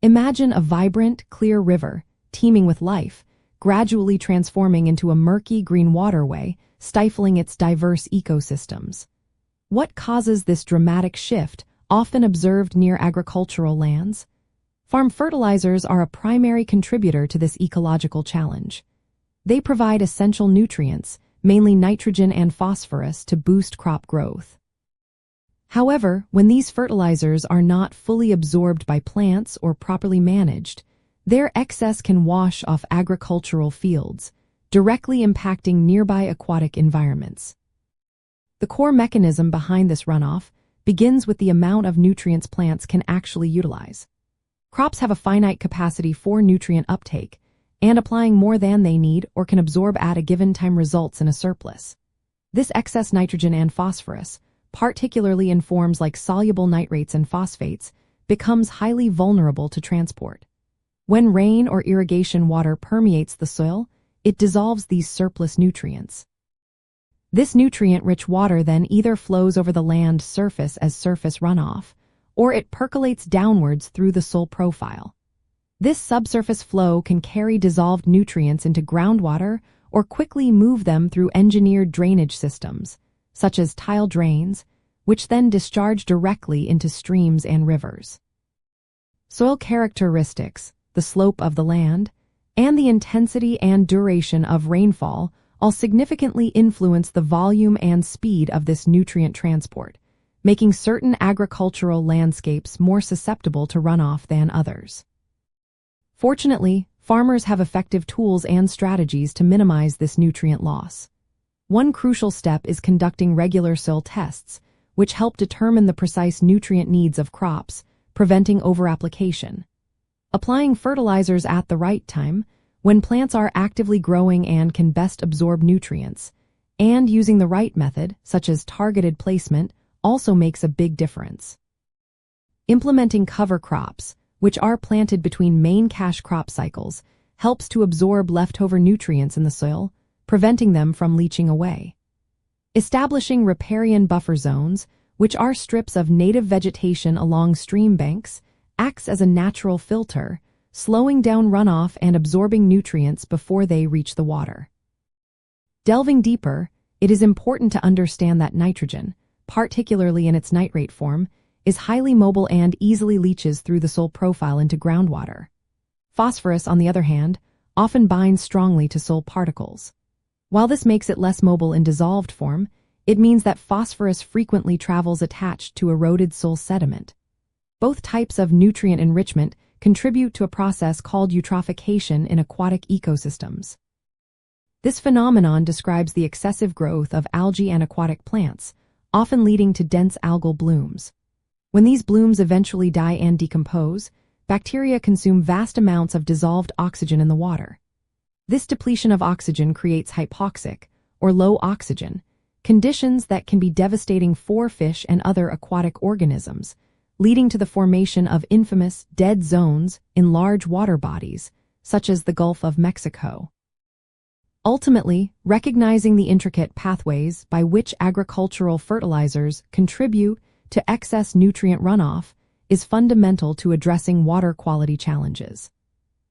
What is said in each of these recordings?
Imagine a vibrant, clear river, teeming with life, gradually transforming into a murky green waterway, stifling its diverse ecosystems. What causes this dramatic shift, often observed near agricultural lands? Farm fertilizers are a primary contributor to this ecological challenge. They provide essential nutrients, mainly nitrogen and phosphorus, to boost crop growth. However, when these fertilizers are not fully absorbed by plants or properly managed, their excess can wash off agricultural fields, directly impacting nearby aquatic environments. The core mechanism behind this runoff begins with the amount of nutrients plants can actually utilize. Crops have a finite capacity for nutrient uptake, and applying more than they need or can absorb at a given time results in a surplus. This excess nitrogen and phosphorus, particularly in forms like soluble nitrates and phosphates, becomes highly vulnerable to transport. When rain or irrigation water permeates the soil, it dissolves these surplus nutrients. This nutrient-rich water then either flows over the land surface as surface runoff, or it percolates downwards through the soil profile. This subsurface flow can carry dissolved nutrients into groundwater or quickly move them through engineered drainage systems, such as tile drains, which then discharge directly into streams and rivers. Soil characteristics, the slope of the land, and the intensity and duration of rainfall all significantly influence the volume and speed of this nutrient transport, making certain agricultural landscapes more susceptible to runoff than others. Fortunately, farmers have effective tools and strategies to minimize this nutrient loss. One crucial step is conducting regular soil tests, which help determine the precise nutrient needs of crops, preventing overapplication. Applying fertilizers at the right time, when plants are actively growing and can best absorb nutrients, and using the right method, such as targeted placement, also makes a big difference. Implementing cover crops, which are planted between main cash crop cycles, helps to absorb leftover nutrients in the soil, preventing them from leaching away. Establishing riparian buffer zones, which are strips of native vegetation along stream banks, acts as a natural filter, slowing down runoff and absorbing nutrients before they reach the water. Delving deeper, it is important to understand that nitrogen, particularly in its nitrate form, is highly mobile and easily leaches through the soil profile into groundwater. Phosphorus, on the other hand, often binds strongly to soil particles. While this makes it less mobile in dissolved form, it means that phosphorus frequently travels attached to eroded soil sediment. Both types of nutrient enrichment contribute to a process called eutrophication in aquatic ecosystems. This phenomenon describes the excessive growth of algae and aquatic plants, often leading to dense algal blooms. When these blooms eventually die and decompose, bacteria consume vast amounts of dissolved oxygen in the water. This depletion of oxygen creates hypoxic, or low oxygen, conditions that can be devastating for fish and other aquatic organisms, leading to the formation of infamous dead zones in large water bodies, such as the Gulf of Mexico. Ultimately, recognizing the intricate pathways by which agricultural fertilizers contribute to excess nutrient runoff is fundamental to addressing water quality challenges.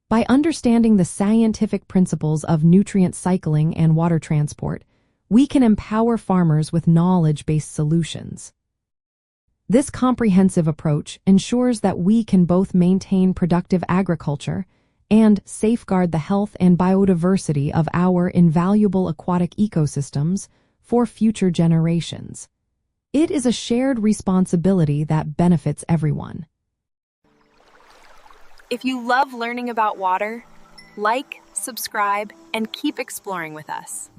By understanding the scientific principles of nutrient cycling and water transport, we can empower farmers with knowledge-based solutions. This comprehensive approach ensures that we can both maintain productive agriculture and safeguard the health and biodiversity of our invaluable aquatic ecosystems for future generations. It is a shared responsibility that benefits everyone. If you love learning about water, like, subscribe, and keep exploring with us.